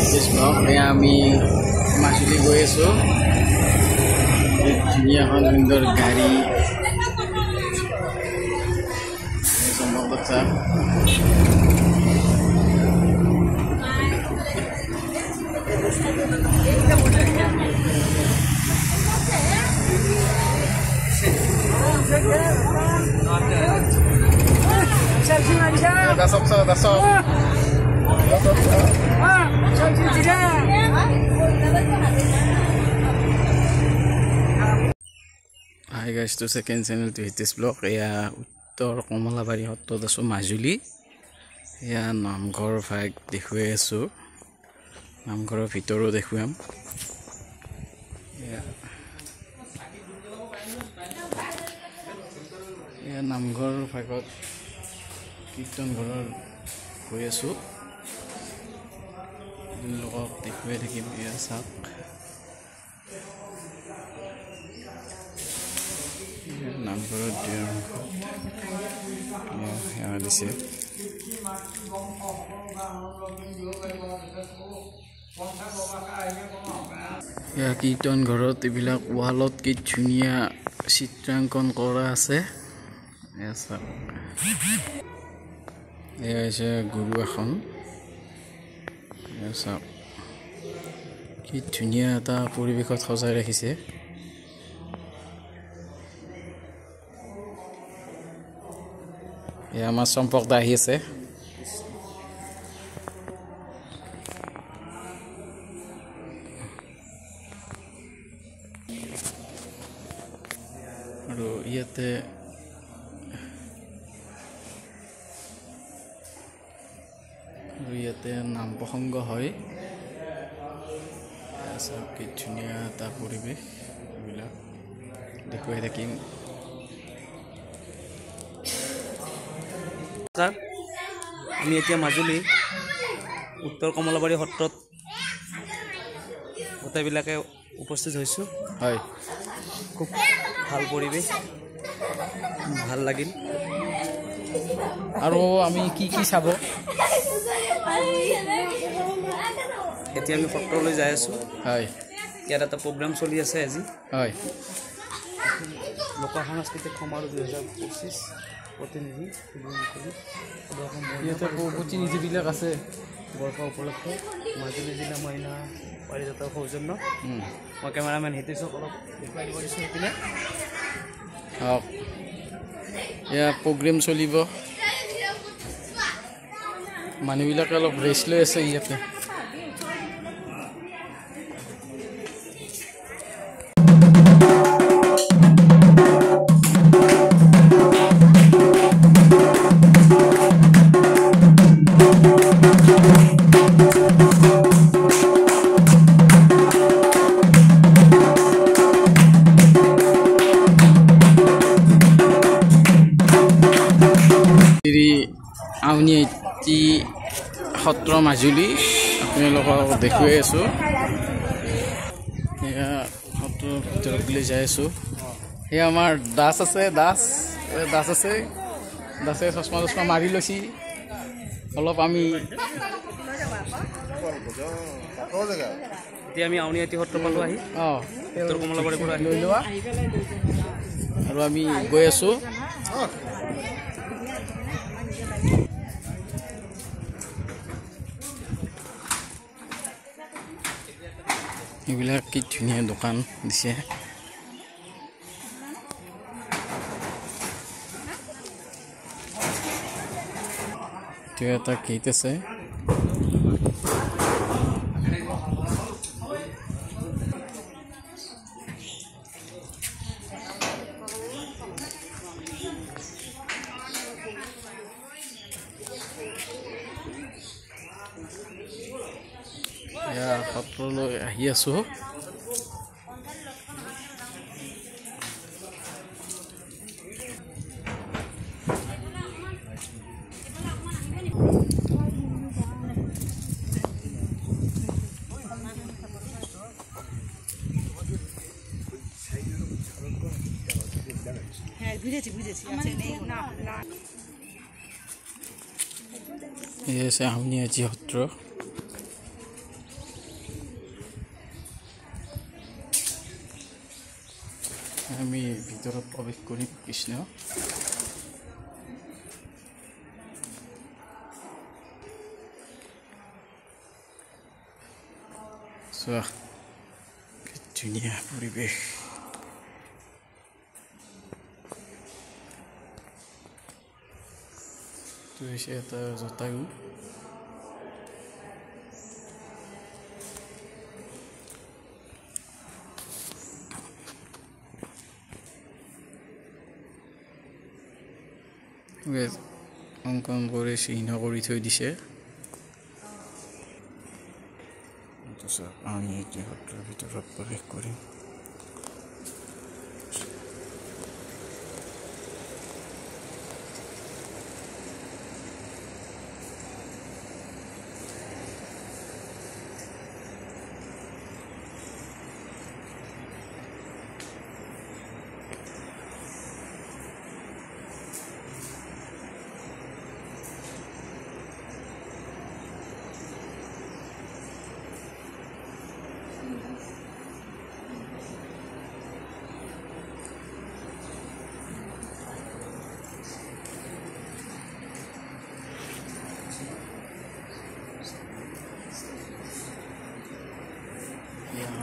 আমি মাজুলী গৈ আছো ধুনীয়া এখন সুন্দৰ গাড়ী কথা Hi guys, to second channel to hit this vlog. Eya Uttor Komolabari Hotot aso Majuli. Eya namghor phag dekhue aso. Namghor bhitoro dekhuam. Eya namghor phagot kirtan ghoror goi aso. Lokok dekhue thakim eya sak. Number dear yeah this is yeah kirtan ghorot ebilak wallot ki dhuniya chitrankon kora ase yes ese guru ekhon yes ki dhuniya ta poribekhot khojai rakhise Ya mas sompok dahi ase aru iate nam prohongo hoy asa ki dhuniya ta poribesh bila dekhoi thakim আমি এতিয়া মাজুলী উত্তৰ কমলাবাৰী সত্ৰত গোটেইবিলাকে উপস্থিত হৈছোঁ হয় খুব ভাল পৰিৱেশ ভাল লাগিল আৰু আমি কি চাব এতিয়া আমি সত্ৰলৈ যাই আছোঁ হয় ইয়াত এটা প্ৰগ্ৰাম চলি আছে আজি হয় লোক সাংস্কৃতিক সমাৰোহ 2025 प्रतिनिधि प्रतिनिधिবিলাক আছে বৰ্ষা উপলক্ষে মাজুলী জিলা মহিলা পাৰিজাতৰ সৌজন্য মই কেমেৰামেন হিতেশক অলপ দেখুৱাই দিব দিছোঁ সেইপিনে এয়া প্ৰগ্ৰেম চলিব মানুহবিলাকে অলপ ৰেষ্ট লৈ আছে ইয়াতে আউনীআটী সত্ৰ মাজুলী আপোনালোকক দেখুৱাই আছোঁ এয়া সত্ৰৰ ভিতৰলৈ যাই আছোঁ এয়া আমাৰ দাস আছে দাসে চশমা মাৰি লৈছি অলপ আমি এতিয়া আমি আউনীআটী সত্ৰ পালোঁ আহি উত্তৰ কমলাবাৰীৰ পৰা লৈ লোৱা আৰু আমি গৈ আছোঁ এইবিলাক কি ধুনীয়া দোকান দিছে এটা গেট আছে সত্ৰলৈ আহি আছোঁ ये से आउनीआटী সত্ৰ আমি ভিতৰত প্ৰৱেশ কৰিম কৃষ্ণ চোৱা কি ধুনীয়া পৰিৱেশ এইটো হৈছে এটা জটায়ু অংকন কৰি চিহ্ন কৰি থৈ দিছে আমি এতিয়া সত্ৰৰ ভিতৰত প্ৰৱেশ কৰিম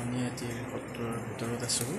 আমি এতিয়া সত্ৰৰ ভিতৰত আছোঁ